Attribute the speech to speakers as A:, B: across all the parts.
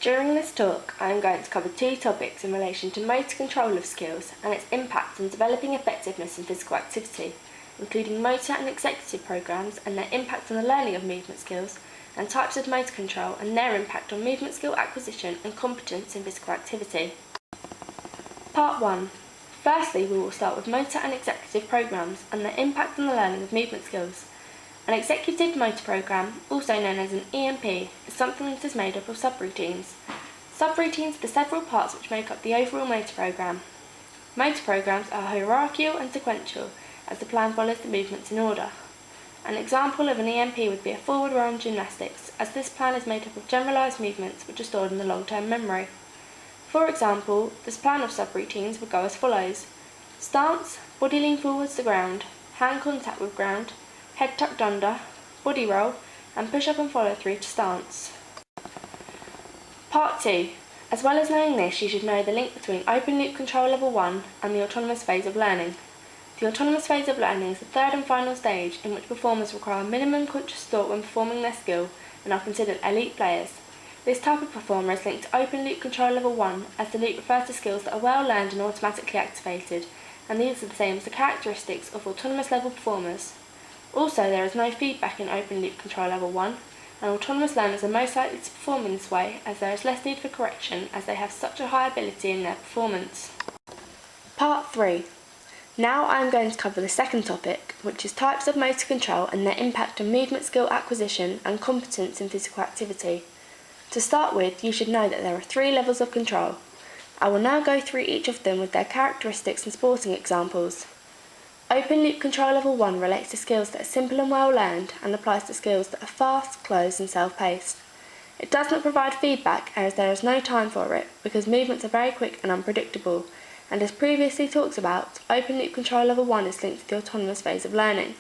A: During this talk, I am going to cover two topics in relation to motor control of skills and its impact on developing effectiveness in physical activity, including motor and executive programs and their impact on the learning of movement skills, and types of motor control and their impact on movement skill acquisition and competence in physical activity. Part 1. Firstly, we will start with motor and executive programs and their impact on the learning of movement skills. An executive motor program, also known as an EMP, is something that is made up of subroutines. Subroutines are the several parts which make up the overall motor program. Motor programs are hierarchical and sequential, as the plan follows the movements in order. An example of an EMP would be a forward row in gymnastics, as this plan is made up of generalised movements which are stored in the long-term memory. For example, this plan of subroutines would go as follows: stance, body lean forwards to ground, hand contact with ground, head tucked under, body roll, and push up and follow through to stance. Part 2. As well as knowing this, you should know the link between open loop control level 1 and the autonomous phase of learning. The autonomous phase of learning is the third and final stage in which performers require minimum conscious thought when performing their skill and are considered elite players. This type of performer is linked to open loop control level 1, as the loop refers to skills that are well learned and automatically activated, and these are the same as the characteristics of autonomous level performers. Also, there is no feedback in open loop control level 1, and autonomous learners are most likely to perform in this way as there is less need for correction as they have such a high ability in their performance. Part 3. Now I am going to cover the second topic, which is types of motor control and their impact on movement skill acquisition and competence in physical activity. To start with, you should know that there are 3 levels of control. I will now go through each of them with their characteristics and sporting examples. Open loop control level 1 relates to skills that are simple and well learned and applies to skills that are fast, closed and self-paced. It does not provide feedback as there is no time for it because movements are very quick and unpredictable, and as previously talked about, open loop control level 1 is linked to the autonomous phase of learning.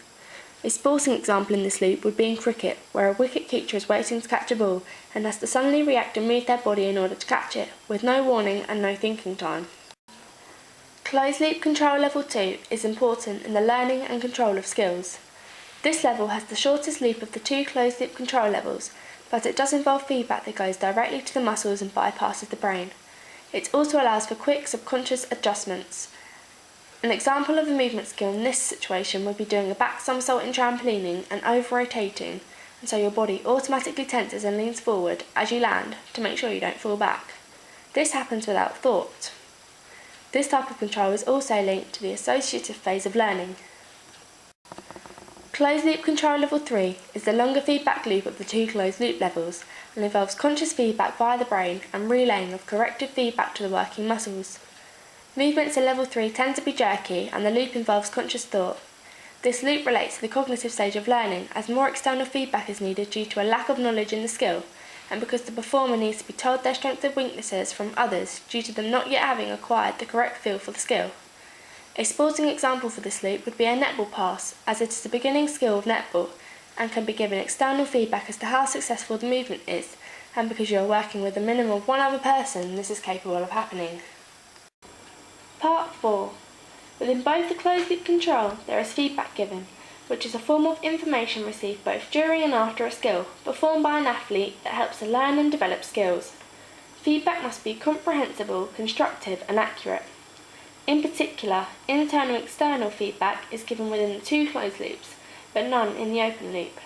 A: A sporting example in this loop would be in cricket, where a wicket-keeper is waiting to catch a ball and has to suddenly react and move their body in order to catch it, with no warning and no thinking time. Closed loop control level 2 is important in the learning and control of skills. This level has the shortest loop of the 2 closed loop control levels, but it does involve feedback that goes directly to the muscles and bypasses the brain. It also allows for quick subconscious adjustments. An example of a movement skill in this situation would be doing a back somersault in trampolining and over-rotating, and so your body automatically tenses and leans forward as you land to make sure you don't fall back. This happens without thought. This type of control is also linked to the associative phase of learning. Closed loop control level 3 is the longer feedback loop of the 2 closed loop levels and involves conscious feedback via the brain and relaying of corrective feedback to the working muscles. Movements in level 3 tend to be jerky and the loop involves conscious thought. This loop relates to the cognitive stage of learning as more external feedback is needed due to a lack of knowledge in the skill, and because the performer needs to be told their strengths and weaknesses from others due to them not yet having acquired the correct feel for the skill. A sporting example for this loop would be a netball pass, as it is the beginning skill of netball and can be given external feedback as to how successful the movement is, and because you are working with a minimum of one other person, this is capable of happening. Part 4. Within both the closed loop control, there is feedback given, which is a form of information received both during and after a skill, performed by an athlete that helps to learn and develop skills. Feedback must be comprehensible, constructive and accurate. In particular, internal and external feedback is given within the 2 closed loops, but none in the open loop.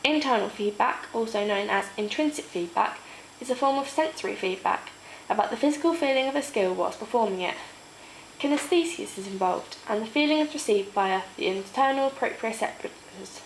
A: Internal feedback, also known as intrinsic feedback, is a form of sensory feedback about the physical feeling of a skill whilst performing it. Kinesthesis is involved, and the feeling is received via the internal proprioceptors.